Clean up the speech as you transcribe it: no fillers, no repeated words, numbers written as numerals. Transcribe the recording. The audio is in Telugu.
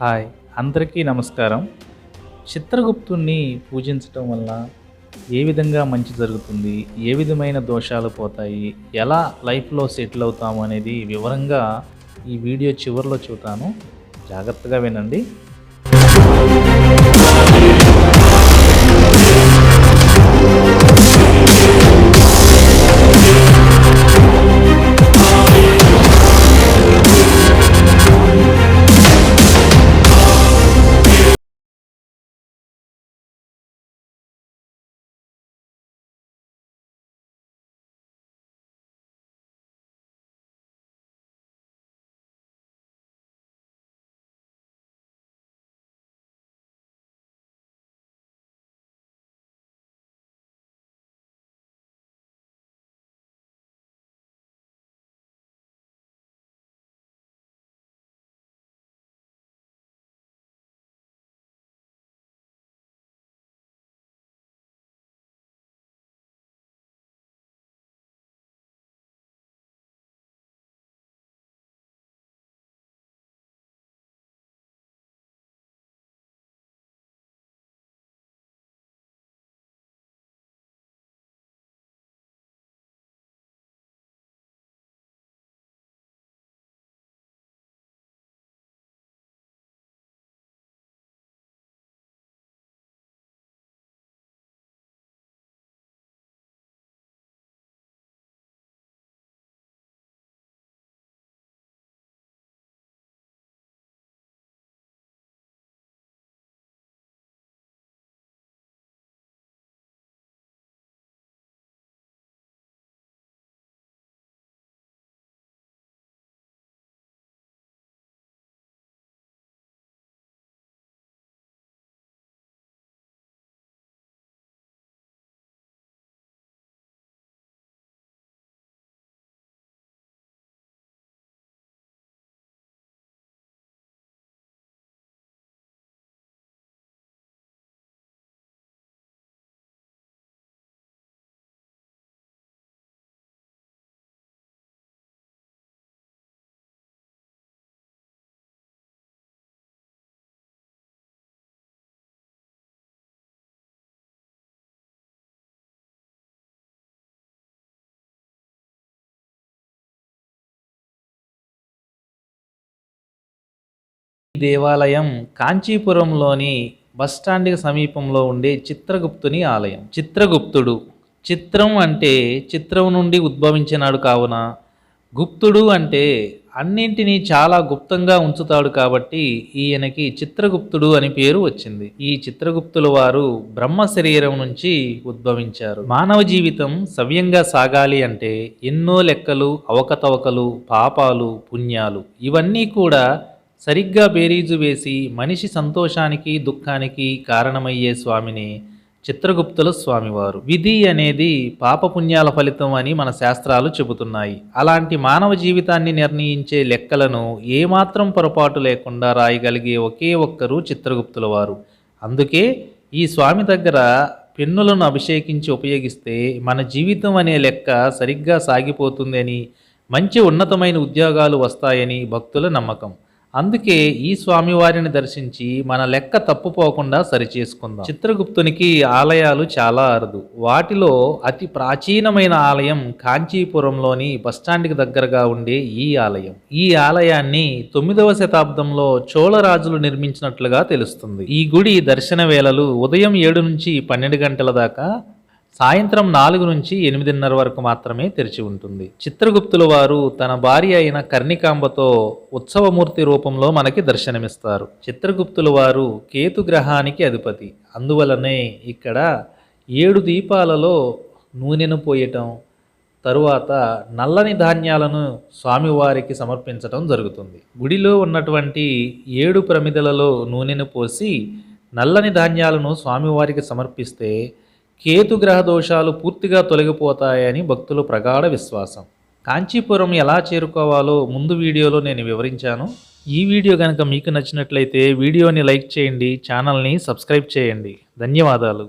హాయ్ అందరికీ నమస్కారం. చిత్రగుప్తుడిని పూజించటం వల్ల ఏ విధంగా మంచి జరుగుతుంది? ఏ విధమైన దోషాలు పోతాయి? ఎలా లైఫ్‌లో సెటిల్ అవుతాము అనేది వివరంగా ఈ వీడియో చివరిలో చెబుతాను. జాగ్రత్తగా వినండి. ఈ దేవాలయం కాంచీపురంలోని బస్టాండ్‌కి సమీపంలో ఉండే చిత్రగుప్తుని ఆలయం. చిత్రగుప్తుడు చిత్రం అంటే చిత్రం నుండి ఉద్భవించినాడు కావున, గుప్తుడు అంటే అన్నింటినీ చాలా గుప్తంగా ఉంచుతాడు కాబట్టి ఈయనకి చిత్రగుప్తుడు అని పేరు వచ్చింది. ఈ చిత్రగుప్తుల వారు బ్రహ్మ శరీరం నుంచి ఉద్భవించారు. మానవ జీవితం సవ్యంగా సాగాలి అంటే ఎన్నో లెక్కలు, అవకతవకలు, పాపాలు, పుణ్యాలు ఇవన్నీ కూడా సరిగ్గా బేరీజు వేసి మనిషి సంతోషానికి దుఃఖానికి కారణమయ్యే స్వామిని చిత్రగుప్తుల స్వామివారు. విధి అనేది పాపపుణ్యాల ఫలితం అని మన శాస్త్రాలు చెబుతున్నాయి. అలాంటి మానవ జీవితాన్ని నిర్ణయించే లెక్కలను ఏమాత్రం పొరపాటు లేకుండా రాయగలిగే ఒకే ఒక్కరు చిత్రగుప్తుల వారు. అందుకే ఈ స్వామి దగ్గర పెన్నులను అభిషేకించి ఉపయోగిస్తే మన జీవితం అనే లెక్క సరిగ్గా సాగిపోతుంది అని, మంచి ఉన్నతమైన ఉద్యోగాలు వస్తాయని భక్తుల నమ్మకం. అందుకే ఈ స్వామివారిని దర్శించి మన లెక్క తప్పుపోకుండా సరిచేసుకుందాం. చిత్రగుప్తునికి ఆలయాలు చాలా అరుదు. వాటిలో అతి ప్రాచీనమైన ఆలయం కాంచీపురంలోని బస్టాండ్కి దగ్గరగా ఉండే ఈ ఆలయం. ఈ ఆలయాన్ని 9వ శతాబ్దంలో చోళరాజులు నిర్మించినట్లుగా తెలుస్తుంది. ఈ గుడి దర్శన వేళలు ఉదయం 7 నుంచి 12 గంటల దాకా, సాయంత్రం 4 నుంచి 8:30 వరకు మాత్రమే తెరిచి ఉంటుంది. చిత్రగుప్తుల వారు తన భార్య అయిన కర్ణికాంబతో ఉత్సవమూర్తి రూపంలో మనకి దర్శనమిస్తారు. చిత్రగుప్తుల వారు కేతు గ్రహానికి అధిపతి. అందువలనే ఇక్కడ 7 దీపాలలో నూనెను పోయటం, తరువాత నల్లని ధాన్యాలను స్వామివారికి సమర్పించటం జరుగుతుంది. గుడిలో ఉన్నటువంటి 7 ప్రమిదలలో నూనెను పోసి నల్లని ధాన్యాలను స్వామివారికి సమర్పిస్తే కేతుగ్రహ దోషాలు పూర్తిగా తొలగిపోతాయని భక్తుల ప్రగాఢ విశ్వాసం. కాంచీపురం ఎలా చేరుకోవాలో ముందు వీడియోలో నేను వివరించాను. ఈ వీడియో కనుక మీకు నచ్చినట్లయితే వీడియోని లైక్ చేయండి, ఛానల్ని సబ్స్క్రైబ్ చేయండి. ధన్యవాదాలు.